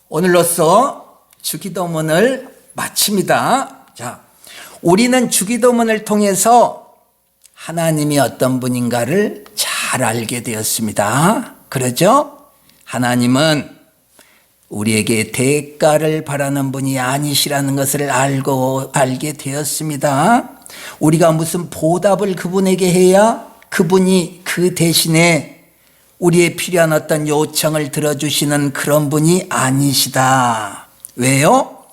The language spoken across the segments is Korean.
오늘로써 주기도문을 마칩니다. 자, 우리는 주기도문을 통해서 하나님이 어떤 분인가를 잘 알게 되었습니다. 그러죠? 하나님은 우리에게 대가를 바라는 분이 아니시라는 것을 알게 되었습니다. 우리가 무슨 보답을 그분에게 해야 그분이 그 대신에 우리의 필요한 어떤 요청을 들어주시는 그런 분이 아니시다. 왜요?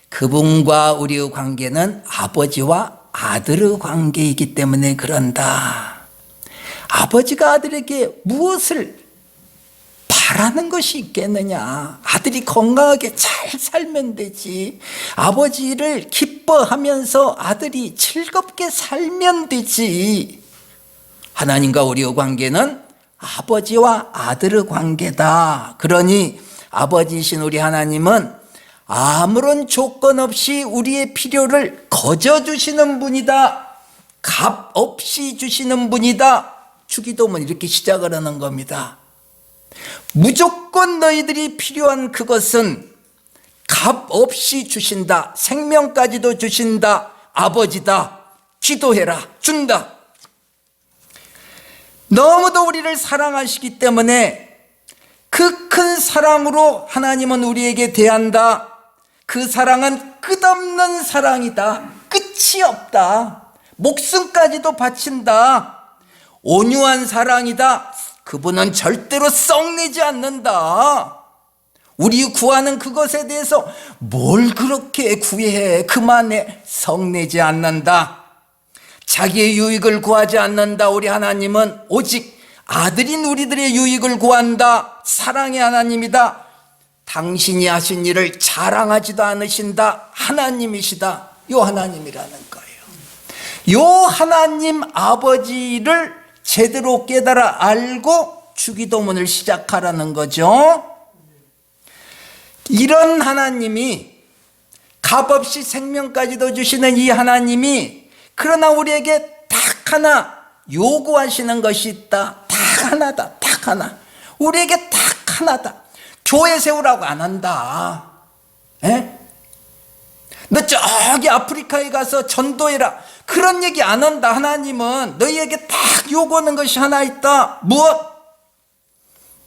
그분과 우리의 관계는 아버지와 아들의 관계이기 때문에 그런다. 아버지가 아들에게 무엇을 바라는 것이 있겠느냐? 아들이 건강하게 잘 살면 되지. 아버지를 기뻐하면서 아들이 즐겁게 살면 되지. 하나님과 우리의 관계는 아버지와 아들의 관계다. 그러니 아버지이신 우리 하나님은 아무런 조건 없이 우리의 필요를 거저주시는 분이다. 값 없이 주시는 분이다. 주기도문 이렇게 시작을 하는 겁니다. 무조건 너희들이 필요한 그것은 값 없이 주신다. 생명까지도 주신다. 아버지다. 기도해라. 준다. 너무도 우리를 사랑하시기 때문에 그 큰 사랑으로 하나님은 우리에게 대한다. 그 사랑은 끝없는 사랑이다. 끝이 없다. 목숨까지도 바친다. 온유한 사랑이다. 그분은 절대로 썩내지 않는다. 우리 구하는 그것에 대해서 뭘 그렇게 구해. 그만해. 썩내지 않는다. 자기의 유익을 구하지 않는다. 우리 하나님은 오직 아들인 우리들의 유익을 구한다. 사랑의 하나님이다. 당신이 하신 일을 자랑하지도 않으신다. 하나님이시다. 요 하나님이라는 거예요. 요 하나님 아버지를 제대로 깨달아 알고 주기도문을 시작하라는 거죠. 이런 하나님이 값없이 생명까지도 주시는 이 하나님이 그러나 우리에게 딱 하나 요구하시는 것이 있다. 딱 하나다. 딱 하나. 우리에게 딱 하나다. 교회 세우라고 안 한다. 에? 너 저기 아프리카에 가서 전도해라. 그런 얘기 안 한다. 하나님은 너희에게 딱 요구하는 것이 하나 있다. 무엇?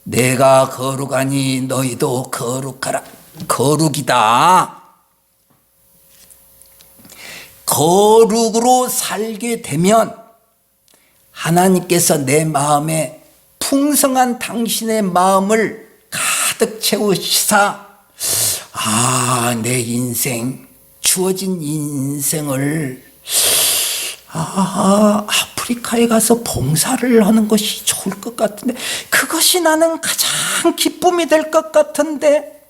내가 거룩하니 너희도 거룩하라. 거룩이다. 거룩으로 살게 되면 하나님께서 내 마음에 풍성한 당신의 마음을 가득 채우시사 내 인생 주어진 인생을 아프리카에 가서 봉사를 하는 것이 좋을 것 같은데 그것이 나는 가장 기쁨이 될 것 같은데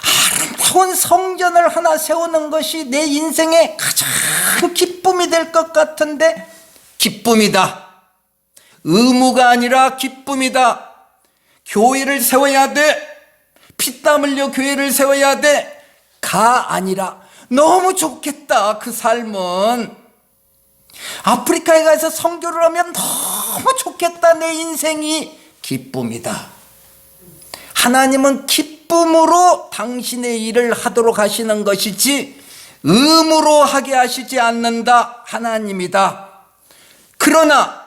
아름다운 성전을 하나 세우는 것이 내 인생의 가장 기쁨이 될 것 같은데 기쁨이다. 의무가 아니라 기쁨이다. 교회를 세워야 돼. 피땀 흘려 교회를 세워야 돼. 가 아니라 너무 좋겠다. 그 삶은 아프리카에 가서 선교를 하면 너무 좋겠다. 내 인생이 기쁨이다. 하나님은 기쁨으로 당신의 일을 하도록 하시는 것이지 의무로 하게 하시지 않는다. 하나님이다. 그러나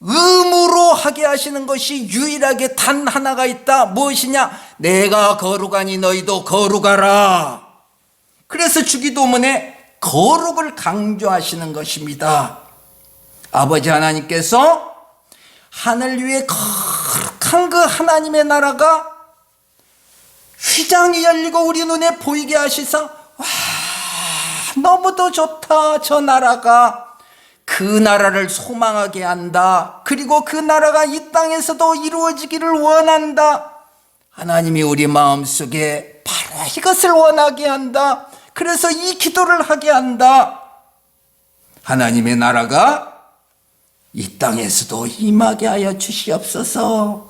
의무로 하게 하시는 것이 유일하게 단 하나가 있다. 무엇이냐? 내가 거룩하니 너희도 거룩하라. 그래서 주기도문에 거룩을 강조하시는 것입니다. 아버지 하나님께서 하늘 위에 거룩한 그 하나님의 나라가 휘장이 열리고 우리 눈에 보이게 하시사 와 너무도 좋다. 저 나라가 그 나라를 소망하게 한다. 그리고 그 나라가 이 땅에서도 이루어지기를 원한다. 하나님이 우리 마음속에 바로 이것을 원하게 한다. 그래서 이 기도를 하게 한다. 하나님의 나라가 이 땅에서도 임하게 하여 주시옵소서.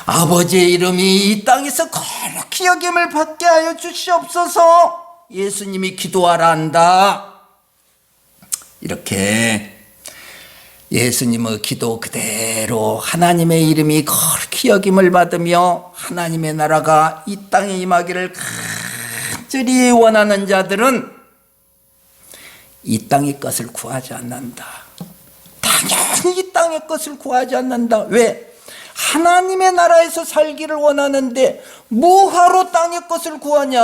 아버지의 이름이 이 땅에서 거룩히 여김을 받게 하여 주시옵소서. 예수님이 기도하라 한다. 이렇게 예수님의 기도 그대로 하나님의 이름이 거룩히 여김을 받으며 하나님의 나라가 이 땅에 임하기를 간절히 원하는 자들은 이 땅의 것을 구하지 않는다. 당연히 이 땅의 것을 구하지 않는다. 왜? 하나님의 나라에서 살기를 원하는데 뭐하러 땅의 것을 구하냐?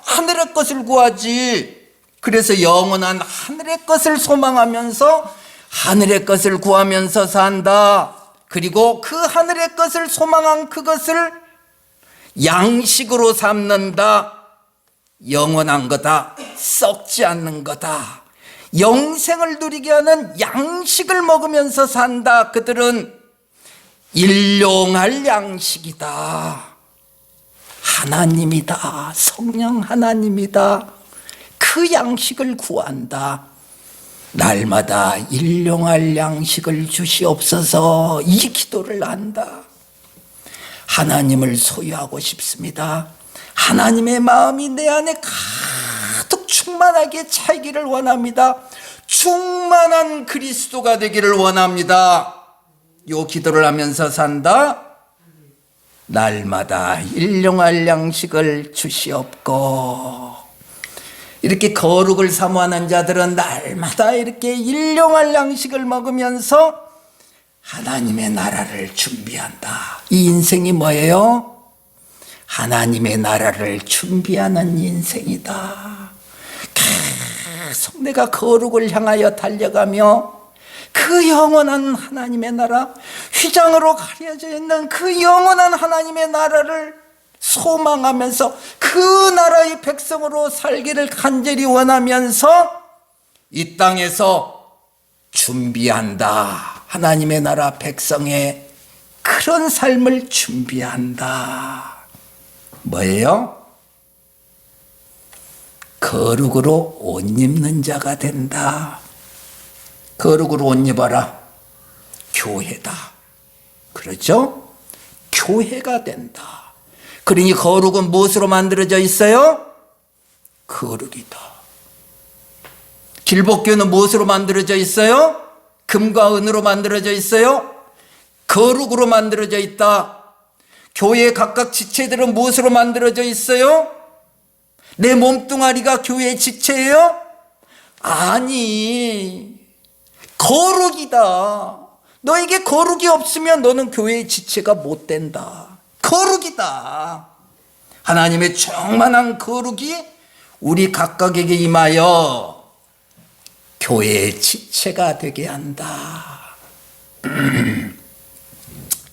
하늘의 것을 구하지. 그래서 영원한 하늘의 것을 소망하면서 하늘의 것을 구하면서 산다. 그리고 그 하늘의 것을 소망한 그것을 양식으로 삼는다. 영원한 거다. 썩지 않는 거다. 영생을 누리게 하는 양식을 먹으면서 산다. 그들은 일용할 양식이다. 하나님이다. 성령 하나님이다. 그 양식을 구한다. 날마다 일용할 양식을 주시옵소서. 이 기도를 한다. 하나님을 소유하고 싶습니다. 하나님의 마음이 내 안에 가득 충만하게 차기를 원합니다. 충만한 그리스도가 되기를 원합니다. 요 기도를 하면서 산다. 날마다 일용할 양식을 주시옵고. 이렇게 거룩을 사모하는 자들은 날마다 이렇게 일용할 양식을 먹으면서 하나님의 나라를 준비한다. 이 인생이 뭐예요? 하나님의 나라를 준비하는 인생이다. 계속 내가 거룩을 향하여 달려가며 그 영원한 하나님의 나라, 휘장으로 가려져 있는 그 영원한 하나님의 나라를 소망하면서 그 나라의 백성으로 살기를 간절히 원하면서 이 땅에서 준비한다. 하나님의 나라 백성의 그런 삶을 준비한다. 뭐예요? 거룩으로 옷 입는 자가 된다. 거룩으로 옷 입어라. 교회다. 그렇죠? 교회가 된다. 그러니 거룩은 무엇으로 만들어져 있어요? 거룩이다. 길복교는 무엇으로 만들어져 있어요? 금과 은으로 만들어져 있어요? 거룩으로 만들어져 있다. 교회의 각각 지체들은 무엇으로 만들어져 있어요? 내 몸뚱아리가 교회의 지체예요? 아니, 거룩이다. 너에게 거룩이 없으면 너는 교회의 지체가 못 된다. 거룩이다. 하나님의 충만한 거룩이 우리 각각에게 임하여 교회의 지체가 되게 한다.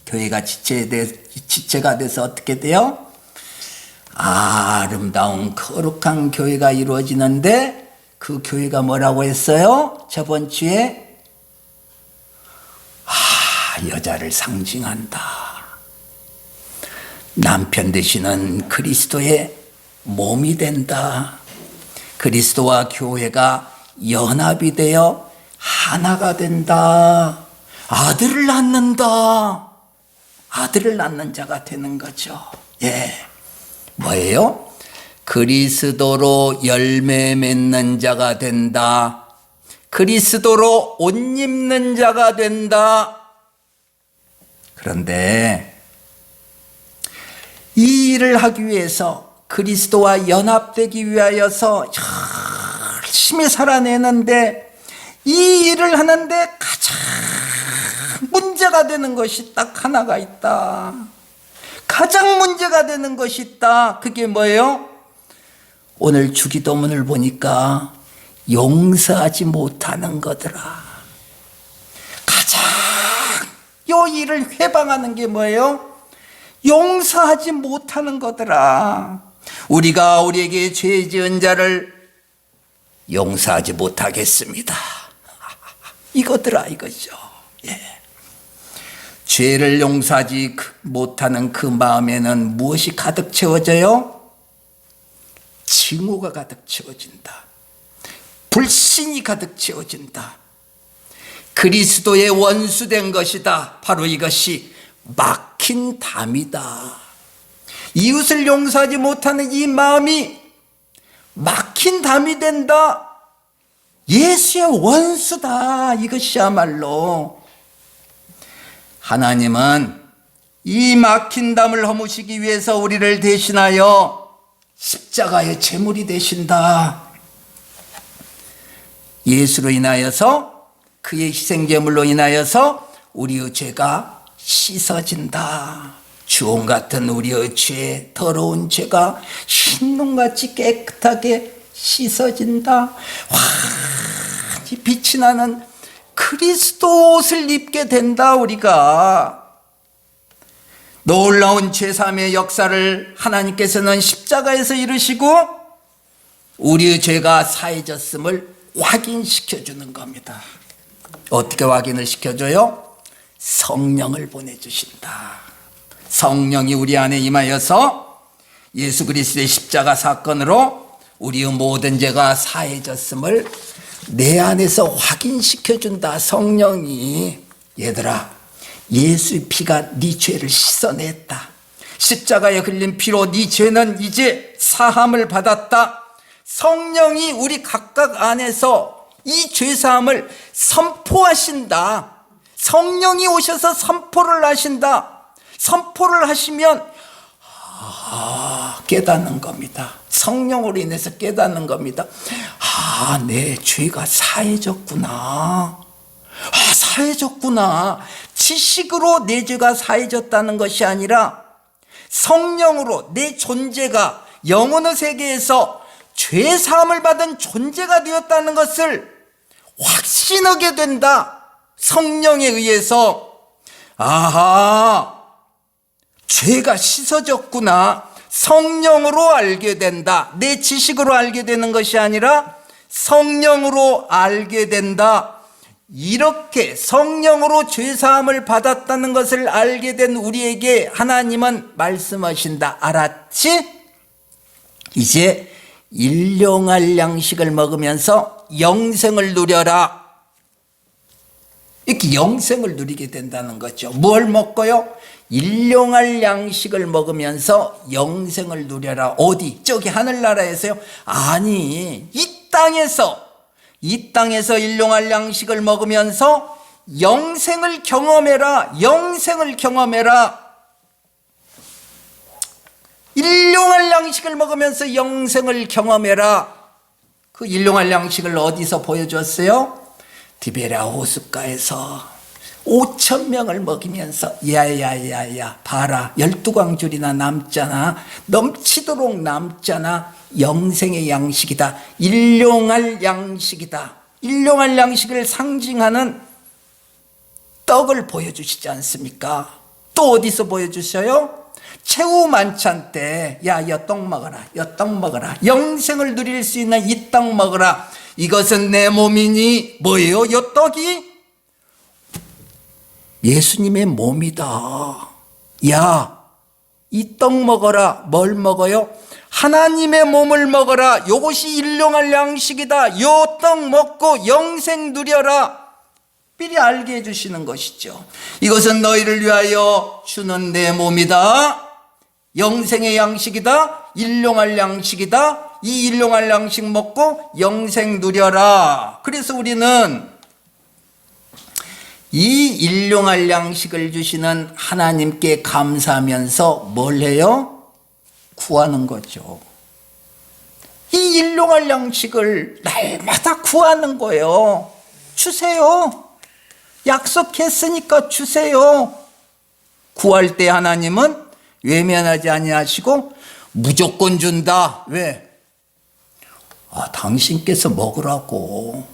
교회가 지체가 돼서 어떻게 돼요? 아름다운 거룩한 교회가 이루어지는데 그 교회가 뭐라고 했어요? 저번 주에 여자를 상징한다. 남편 되시는 그리스도의 몸이 된다. 그리스도와 교회가 연합이 되어 하나가 된다. 아들을 낳는다. 아들을 낳는 자가 되는 거죠. 예. 뭐예요? 그리스도로 열매 맺는 자가 된다. 그리스도로 옷 입는 자가 된다. 그런데 이 일을 하기 위해서 그리스도와 연합되기 위하여서 열심히 살아내는데 이 일을 하는데 가장 문제가 되는 것이 딱 하나가 있다. 가장 문제가 되는 것이 있다. 그게 뭐예요? 오늘 주기도문을 보니까 용서하지 못하는 거더라. 가장 이 일을 회방하는 게 뭐예요? 용서하지 못하는 거더라. 우리가 우리에게 죄 지은 자를 용서하지 못하겠습니다. 이거더라 이거죠. 예. 죄를 용서하지 못하는 그 마음에는 무엇이 가득 채워져요? 징후가 가득 채워진다. 불신이 가득 채워진다. 그리스도의 원수된 것이다. 바로 이것이 막힌 담이다. 이웃을 용서하지 못하는 이 마음이 막힌 담이 된다. 예수의 원수다. 이것이야말로 하나님은 이 막힌 담을 허무시기 위해서 우리를 대신하여 십자가의 제물이 되신다. 예수로 인하여서, 그의 희생제물로 인하여서 우리의 죄가 씻어진다. 주홍 같은 우리의 죄, 더러운 죄가 흰눈같이 깨끗하게 씻어진다. 환히 빛이 나는 그리스도 옷을 입게 된다. 우리가 놀라운 죄사함의 역사를 하나님께서는 십자가에서 이루시고 우리의 죄가 사해졌음을 확인시켜 주는 겁니다. 어떻게 확인을 시켜줘요? 성령을 보내주신다. 성령이 우리 안에 임하여서 예수 그리스도의 십자가 사건으로 우리의 모든 죄가 사해졌음을 내 안에서 확인시켜준다. 성령이. 얘들아, 예수의 피가 네 죄를 씻어냈다. 십자가에 흘린 피로 네 죄는 이제 사함을 받았다. 성령이 우리 각각 안에서 이 죄사함을 선포하신다. 성령이 오셔서 선포를 하신다. 선포를 하시면 깨닫는 겁니다. 성령으로 인해서 깨닫는 겁니다. 내 죄가 사해졌구나. 사해졌구나. 지식으로 내 죄가 사해졌다는 것이 아니라 성령으로 내 존재가 영혼의 세계에서 죄 사함을 받은 존재가 되었다는 것을 확신하게 된다. 성령에 의해서 죄가 씻어졌구나. 성령으로 알게 된다. 내 지식으로 알게 되는 것이 아니라 성령으로 알게 된다. 이렇게 성령으로 죄사함을 받았다는 것을 알게 된 우리에게 하나님은 말씀하신다. 알았지? 이제 일용할 양식을 먹으면서 영생을 누려라. 이렇게 영생을 누리게 된다는 거죠. 뭘 먹고요? 일용할 양식을 먹으면서 영생을 누려라. 어디? 저기 하늘나라에서요? 아니, 이 땅에서 일용할 양식을 먹으면서 영생을 경험해라. 영생을 경험해라. 일용할 양식을 먹으면서 영생을 경험해라. 그 일용할 양식을 어디서 보여줬어요? 디베랴 호숫가에서 5,000명을 먹이면서 야야야야 봐라, 12광줄이나 남잖아. 넘치도록 남잖아. 영생의 양식이다. 일용할 양식이다. 일용할 양식을 상징하는 떡을 보여주시지 않습니까? 또 어디서 보여주셔요? 최후 만찬 때, 야, 여 떡 먹어라. 여 떡 먹어라. 영생을 누릴 수 있는 이 떡 먹어라. 이것은 내 몸이니. 뭐예요? 여 떡이? 예수님의 몸이다. 야, 이 떡 먹어라. 뭘 먹어요? 하나님의 몸을 먹어라. 이것이 일용할 양식이다. 요 떡 먹고 영생 누려라. 미리 알게 해주시는 것이죠. 이것은 너희를 위하여 주는 내 몸이다. 영생의 양식이다. 일용할 양식이다. 이 일용할 양식 먹고 영생 누려라. 그래서 우리는 이 일용할 양식을 주시는 하나님께 감사하면서 뭘 해요? 구하는 거죠. 이 일용할 양식을 날마다 구하는 거예요. 주세요. 약속했으니까 주세요. 구할 때 하나님은 외면하지 아니하시고 무조건 준다. 왜? 당신께서 먹으라고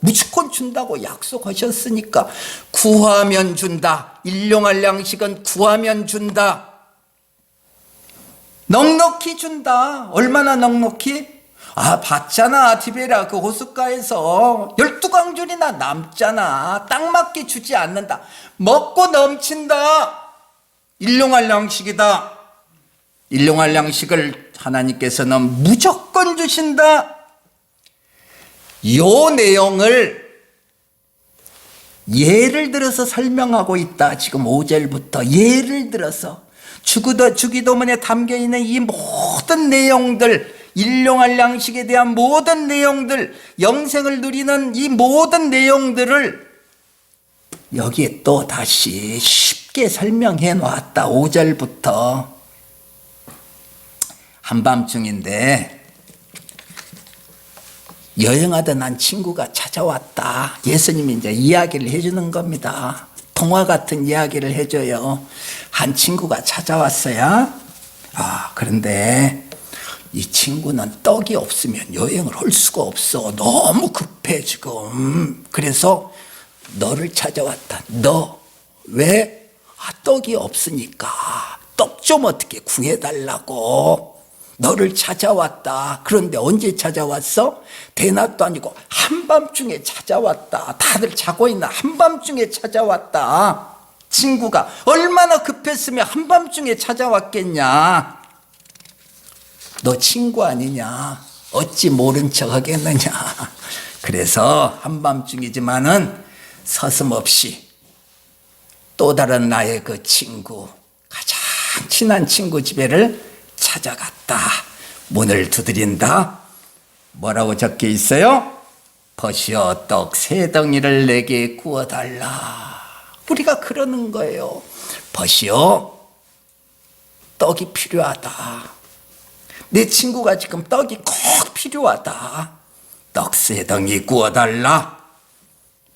무조건 준다고 약속하셨으니까 구하면 준다. 일용할 양식은 구하면 준다. 넉넉히 준다. 얼마나 넉넉히? 봤잖아. 디베랴 그 호숫가에서 12광줄이나 남잖아. 딱 맞게 주지 않는다. 먹고 넘친다. 일용할 양식이다. 일용할 양식을 하나님께서는 무조건 주신다. 요 내용을 예를 들어서 설명하고 있다. 지금 5절부터 예를 들어서 주기도문에 담겨있는 이 모든 내용들, 일용할 양식에 대한 모든 내용들, 영생을 누리는 이 모든 내용들을 여기에 또 다시 쉽게 설명해 놨다. 5절부터. 한밤중인데 여행하던 한 친구가 찾아왔다. 예수님이 이제 이야기를 해주는 겁니다. 통화 같은 이야기를 해줘요. 한 친구가 찾아왔어요. 그런데 이 친구는 떡이 없으면 여행을 할 수가 없어. 너무 급해 지금. 그래서 너를 찾아왔다. 너 왜? 떡이 없으니까 떡 좀 어떻게 구해달라고 너를 찾아왔다. 그런데 언제 찾아왔어? 대낮도 아니고 한밤중에 찾아왔다. 다들 자고 있는 한밤중에 찾아왔다. 친구가 얼마나 급했으면 한밤중에 찾아왔겠냐. 너 친구 아니냐. 어찌 모른 척 하겠느냐. 그래서 한밤중이지만은 서슴없이 또 다른 나의 그 친구, 가장 친한 친구 집에를 찾아갔다. 문을 두드린다. 뭐라고 적혀 있어요? 버시어 떡 3덩이를 내게 구워달라. 우리가 그러는 거예요. 버시어 떡이 필요하다. 내 친구가 지금 떡이 꼭 필요하다. 떡 3덩이 구워달라.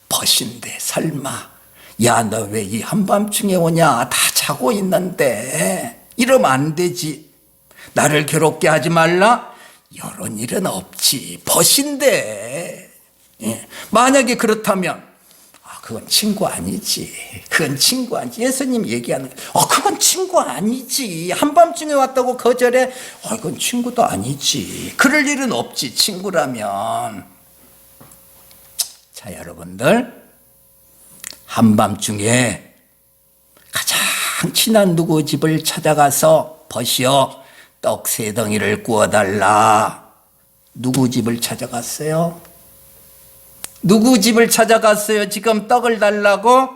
버신데 설마 야 너 왜 이 한밤중에 오냐. 다 자고 있는데. 이러면 안 되지. 나를 괴롭게 하지 말라. 이런 일은 없지. 벗인데. 만약에 그렇다면 그건 친구 아니지. 그건 친구 아니지. 예수님 얘기하는 그건 친구 아니지. 한밤중에 왔다고 거절해. 이건 친구도 아니지. 그럴 일은 없지. 친구라면. 자, 여러분들, 한밤중에 가장 친한 누구 집을 찾아가서 버시어 떡 3덩이를 구워달라. 누구 집을 찾아갔어요? 누구 집을 찾아갔어요? 지금 떡을 달라고?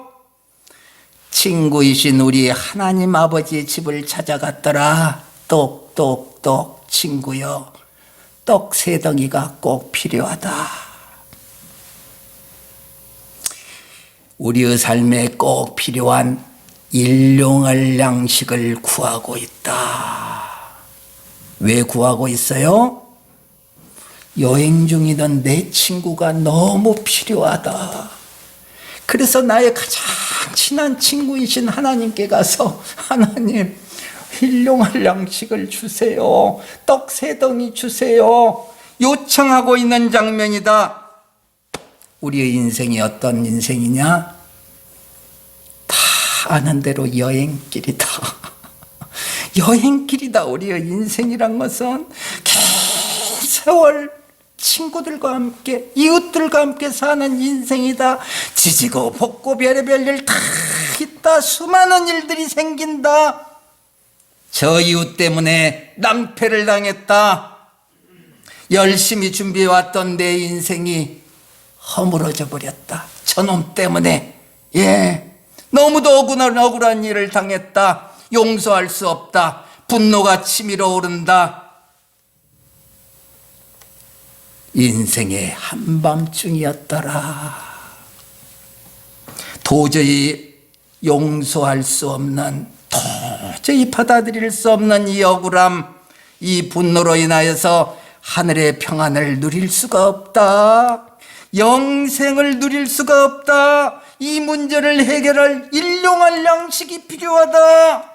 친구이신 우리 하나님 아버지의 집을 찾아갔더라. 똑똑똑 친구여, 떡 3덩이가 꼭 필요하다. 우리의 삶에 꼭 필요한 일용할 양식을 구하고 있다. 왜 구하고 있어요? 여행 중이던 내 친구가 너무 필요하다. 그래서 나의 가장 친한 친구이신 하나님께 가서 하나님, 일용할 양식을 주세요. 떡 3덩이 주세요. 요청하고 있는 장면이다. 우리의 인생이 어떤 인생이냐? 다 아는 대로 여행길이다. 여행길이다. 우리의 인생이란 것은 긴 세월 친구들과 함께 이웃들과 함께 사는 인생이다. 지지고 볶고 별의별 일 다 있다. 수많은 일들이 생긴다. 저 이웃 때문에 낭패를 당했다. 열심히 준비해왔던 내 인생이 허물어져 버렸다. 저놈 때문에. 너무도 억울한 일을 당했다. 용서할 수 없다. 분노가 치밀어 오른다. 인생의 한밤중이었더라. 도저히 용서할 수 없는, 도저히 받아들일 수 없는 이 억울함, 이 분노로 인하여서 하늘의 평안을 누릴 수가 없다. 영생을 누릴 수가 없다. 이 문제를 해결할 일용할 양식이 필요하다.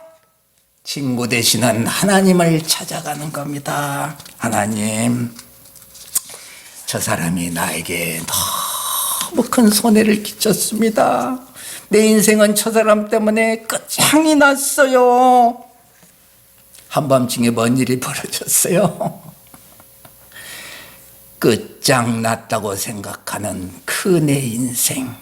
친구 되시는 하나님을 찾아가는 겁니다. 하나님, 저 사람이 나에게 너무 큰 손해를 끼쳤습니다. 내 인생은 저 사람 때문에 끝장이 났어요. 한밤중에 뭔 일이 벌어졌어요? 끝장났다고 생각하는 그 내 인생,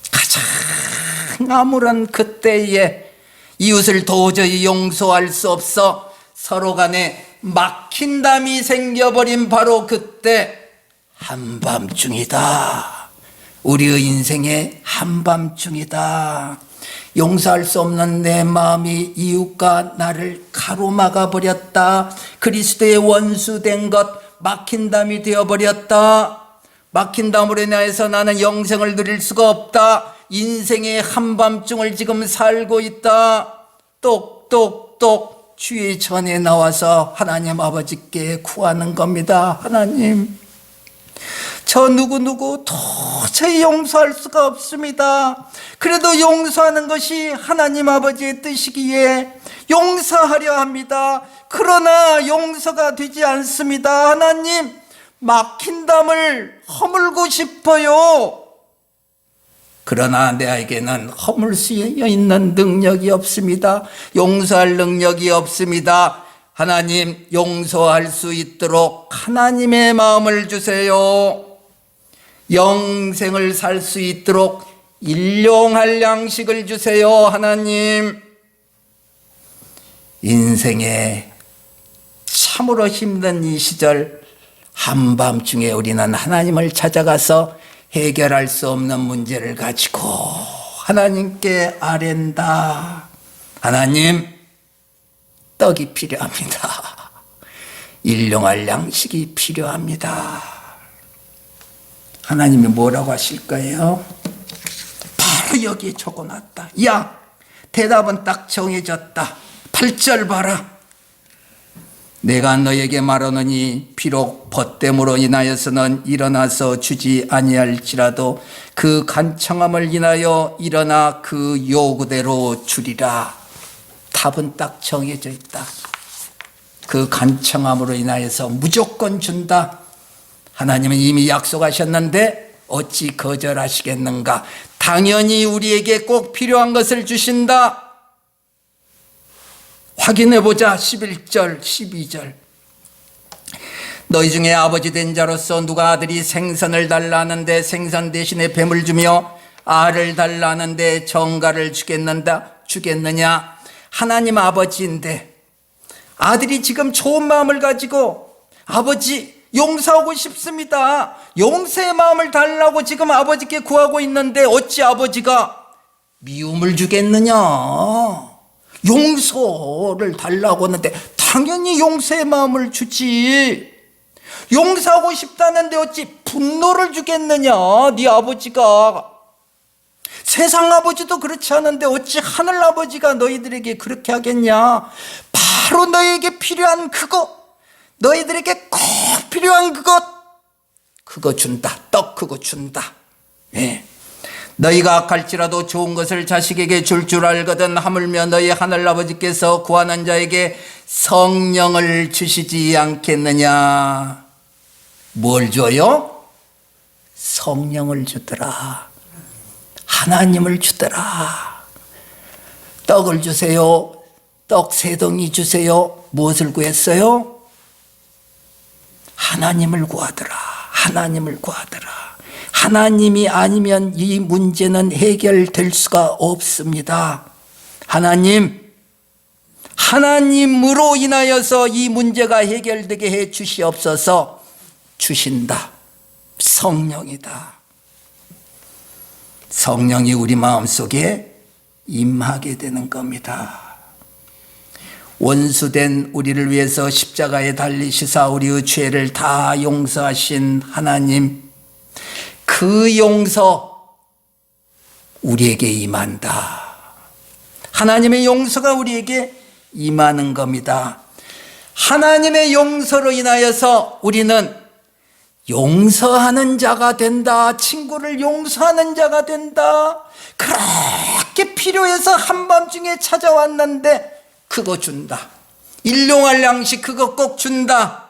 가장 암울한 그때에 이웃을 도저히 용서할 수 없어 서로 간에 막힌 담이 생겨버린 바로 그때, 한밤중이다. 우리의 인생의 한밤중이다. 용서할 수 없는 내 마음이 이웃과 나를 가로막아 버렸다. 그리스도의 원수된 것, 막힌 담이 되어버렸다. 막힌 담으로 인하여서 나는 영생을 누릴 수가 없다. 인생의 한밤중을 지금 살고 있다. 똑똑똑 주의 전에 나와서 하나님 아버지께 구하는 겁니다. 하나님, 저 누구누구 도저히 용서할 수가 없습니다. 그래도 용서하는 것이 하나님 아버지의 뜻이기에 용서하려 합니다. 그러나 용서가 되지 않습니다. 하나님, 막힌 담을 허물고 싶어요. 그러나 내에게는 허물 수 있는 능력이 없습니다. 용서할 능력이 없습니다. 하나님, 용서할 수 있도록 하나님의 마음을 주세요. 영생을 살 수 있도록 일용할 양식을 주세요. 하나님, 인생에 참으로 힘든 이 시절 한밤중에 우리는 하나님을 찾아가서 해결할 수 없는 문제를 가지고 하나님께 아랜다. 하나님, 떡이 필요합니다. 일용할 양식이 필요합니다. 하나님이 뭐라고 하실 거예요? 바로 여기에 적어놨다. 야, 대답은 딱 정해졌다. 8절 봐라. 내가 너에게 말하노니 비록 벗됨으로 인하여서는 일어나서 주지 아니할지라도 그 간청함을 인하여 일어나 그 요구대로 주리라. 답은 딱 정해져 있다. 그 간청함으로 인하여서 무조건 준다. 하나님은 이미 약속하셨는데 어찌 거절하시겠는가? 당연히 우리에게 꼭 필요한 것을 주신다. 확인해보자. 11절 12절 너희 중에 아버지 된 자로서 누가 아들이 생선을 달라 하는데 생선 대신에 뱀을 주며 알을 달라 하는데 정갈을 주겠느냐? 하나님 아버지인데 아들이 지금 좋은 마음을 가지고 아버지 용서하고 싶습니다. 용서의 마음을 달라고 지금 아버지께 구하고 있는데 어찌 아버지가 미움을 주겠느냐? 용서를 달라고 하는데 당연히 용서의 마음을 주지. 용서하고 싶다는데 어찌 분노를 주겠느냐? 네 아버지가. 세상 아버지도 그렇지 않은데 어찌 하늘 아버지가 너희들에게 그렇게 하겠냐? 바로 너희에게 필요한 그것, 너희들에게 꼭 필요한 그거 준다. 떡 그거 준다. 네. 너희가 악할지라도 좋은 것을 자식에게 줄 알거든 하물며 너희 하늘아버지께서 구하는 자에게 성령을 주시지 않겠느냐? 뭘 줘요? 성령을 주더라. 하나님을 주더라. 떡을 주세요. 떡 3덩이 주세요. 무엇을 구했어요? 하나님을 구하더라. 하나님을 구하더라. 하나님이 아니면 이 문제는 해결될 수가 없습니다. 하나님으로 인하여서 이 문제가 해결되게 해 주시옵소서. 주신다. 성령이다. 성령이 우리 마음속에 임하게 되는 겁니다. 원수된 우리를 위해서 십자가에 달리시사 우리의 죄를 다 용서하신 하나님, 그 용서 우리에게 임한다. 하나님의 용서가 우리에게 임하는 겁니다. 하나님의 용서로 인하여서 우리는 용서하는 자가 된다. 친구를 용서하는 자가 된다. 그렇게 필요해서 한밤중에 찾아왔는데 그거 준다. 일용할 양식 그거 꼭 준다.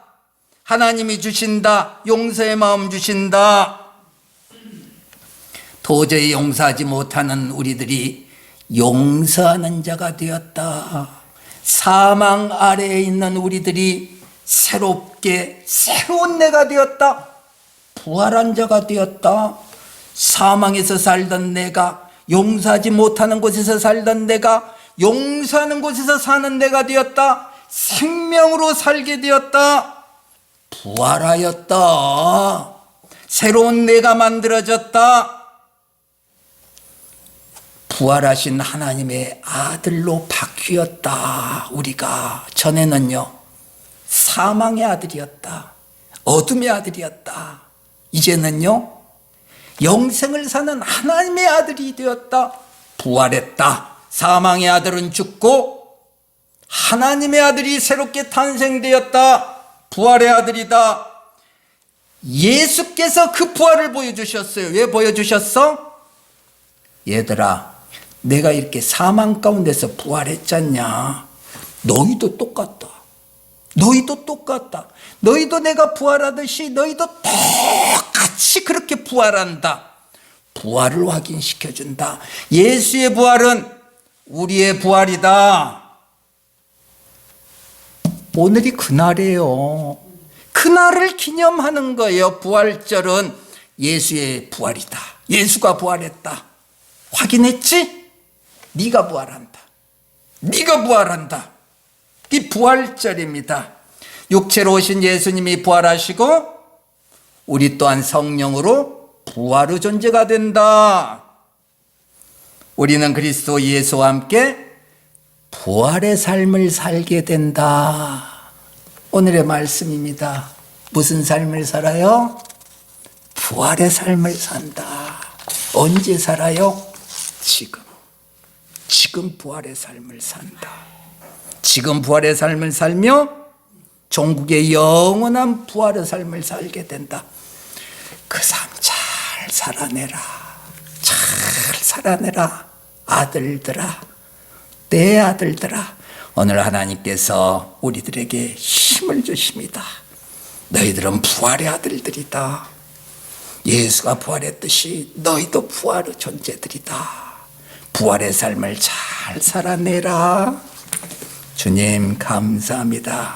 하나님이 주신다. 용서의 마음 주신다. 도저히 용서하지 못하는 우리들이 용서하는 자가 되었다. 사망 아래에 있는 우리들이 새롭게 새로운 내가 되었다. 부활한 자가 되었다. 사망에서 살던 내가, 용서하지 못하는 곳에서 살던 내가 용서하는 곳에서 사는 내가 되었다. 생명으로 살게 되었다. 부활하였다. 새로운 내가 만들어졌다. 부활하신 하나님의 아들로 바뀌었다. 우리가 전에는요 사망의 아들이었다. 어둠의 아들이었다. 이제는요 영생을 사는 하나님의 아들이 되었다. 부활했다. 사망의 아들은 죽고 하나님의 아들이 새롭게 탄생되었다. 부활의 아들이다. 예수께서 그 부활을 보여주셨어요. 왜 보여주셨어? 얘들아, 내가 이렇게 사망 가운데서 부활했잖냐. 너희도 똑같다. 너희도 똑같다. 너희도 내가 부활하듯이 너희도 똑같이 그렇게 부활한다. 부활을 확인시켜준다. 예수의 부활은 우리의 부활이다. 오늘이 그날이에요. 그날을 기념하는 거예요. 부활절은 예수의 부활이다. 예수가 부활했다. 확인했지? 네가 부활한다. 네가 부활한다. 이 부활절입니다. 육체로 오신 예수님이 부활하시고 우리 또한 성령으로 부활의 존재가 된다. 우리는 그리스도 예수와 함께 부활의 삶을 살게 된다. 오늘의 말씀입니다. 무슨 삶을 살아요? 부활의 삶을 산다. 언제 살아요? 지금 부활의 삶을 산다. 지금 부활의 삶을 살며 종국의 영원한 부활의 삶을 살게 된다. 그 삶 잘 살아내라. 잘 살아내라. 아들들아, 내 아들들아, 오늘 하나님께서 우리들에게 힘을 주십니다. 너희들은 부활의 아들들이다. 예수가 부활했듯이 너희도 부활의 존재들이다. 부활의 삶을 잘 살아내라. 주님 감사합니다.